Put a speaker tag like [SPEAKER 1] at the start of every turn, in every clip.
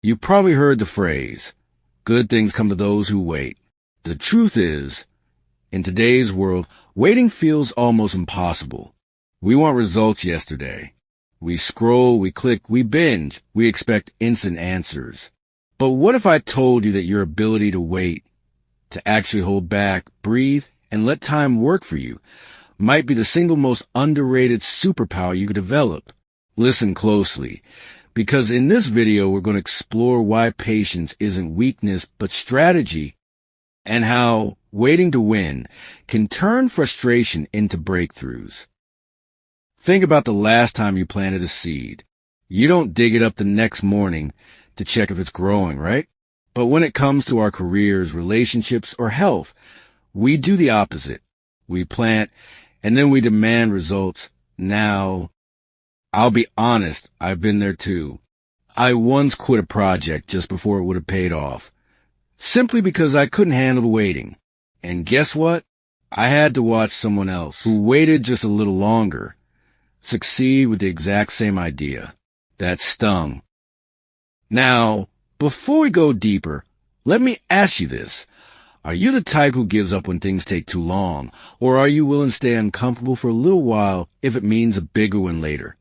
[SPEAKER 1] You've probably heard the phrase, good things come to those who wait. The truth is, in today's world, waiting feels almost impossible. We want results yesterday. We scroll, we click, we binge, we expect instant answers. But what if I told you that your ability to wait, to actually hold back, breathe, and let time work for you, might be the single most underrated superpower you could develop? Listen closely, because in this video we're going to explore why patience isn't weakness but strategy, and how waiting to win can turn frustration into breakthroughs. Think about the last time you planted a seed. You don't dig it up the next morning to check if it's growing, right? But when it comes to our careers, relationships, or health, we do the opposite. We plant, and then we demand results now. I'll be honest, I've been there too. I once quit a project just before it would have paid off, simply because I couldn't handle waiting. And guess what? I had to watch someone else who waited just a little longer succeed with the exact same idea. That stung. Now, before we go deeper, let me ask you this. Are you the type who gives up when things take too long, or are you willing to stay uncomfortable for a little while if it means a bigger win later?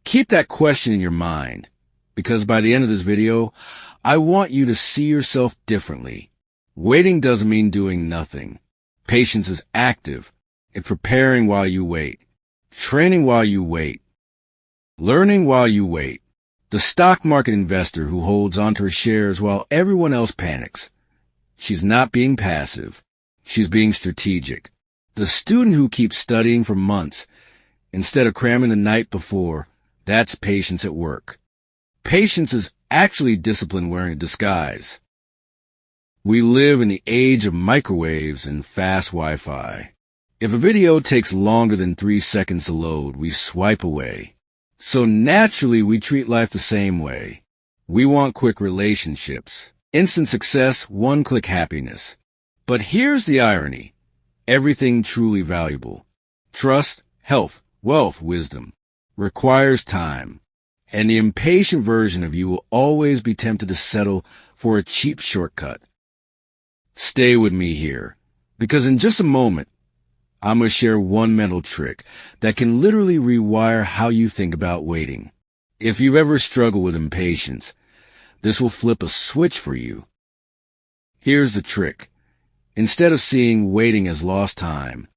[SPEAKER 1] Keep that question in your mind, because by the end of this video, I want you to see yourself differently. Waiting doesn't mean doing nothing. Patience is active. It's preparing while you wait, training while you wait, learning while you wait. The stock market investor who holds onto her shares while everyone else panics. She's not being passive. She's being strategic. The student who keeps studying for months instead of cramming the night before, that's patience at work. Patience is actually discipline wearing a disguise. We live in the age of microwaves and fast Wi-Fi. If a video takes longer than 3 seconds to load, we swipe away. So naturally, we treat life the same way. We want quick relationships, instant success, one-click happiness. But here's the irony. Everything truly valuable, trust, health, wealth, wisdom, requires time. And the impatient version of you will always be tempted to settle for a cheap shortcut. Stay with me here, because in just a moment, I'm going to share one mental trick that can literally rewire how you think about waiting. If you've ever struggled with impatience, this will flip a switch for you. Here's the trick. Instead of seeing waiting as lost time,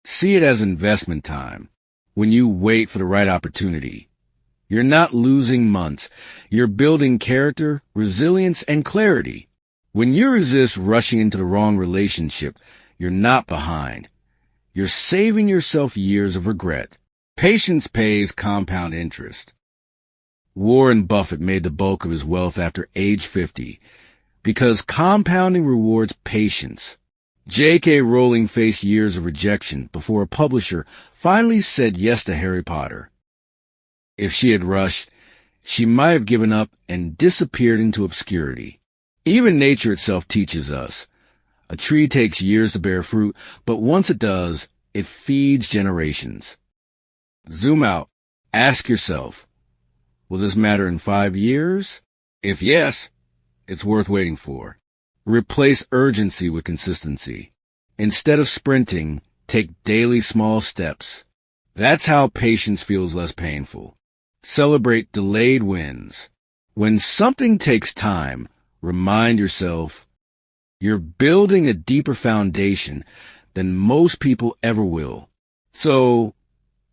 [SPEAKER 1] see it as investment time. When you wait for the right opportunity, you're not losing months. You're building character, resilience, and clarity. When you resist rushing into the wrong relationship, you're not behind. You're saving yourself years of regret. Patience pays compound interest. Warren Buffett made the bulk of his wealth after age 50 because compounding rewards patience. J.K. Rowling faced years of rejection before a publisher finally said yes to Harry Potter. If she had rushed, she might have given up and disappeared into obscurity. Even nature itself teaches us. A tree takes years to bear fruit, but once it does, it feeds generations. Zoom out. Ask yourself, will this matter in 5 years? If yes, it's worth waiting for. Replace urgency with consistency. Instead of sprinting, take daily small steps. That's how patience feels less painful. Celebrate delayed wins. When something takes time, remind yourself, you're building a deeper foundation than most people ever will. So,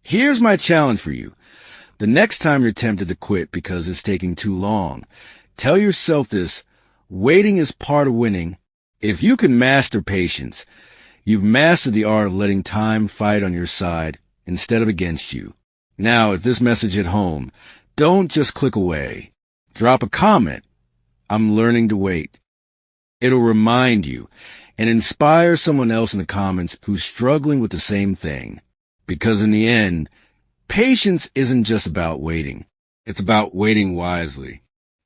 [SPEAKER 1] here's my challenge for you. The next time you're tempted to quit because it's taking too long, tell yourself this: waiting is part of winning. If you can master patience, you've mastered the art of letting time fight on your side instead of against you. Now, if this message hit home, don't just click away. Drop a comment. I'm learning to wait. It'll remind you and inspire someone else in the comments who's struggling with the same thing. Because in the end, patience isn't just about waiting. It's about waiting wisely.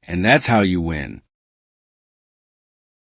[SPEAKER 1] And that's how you win.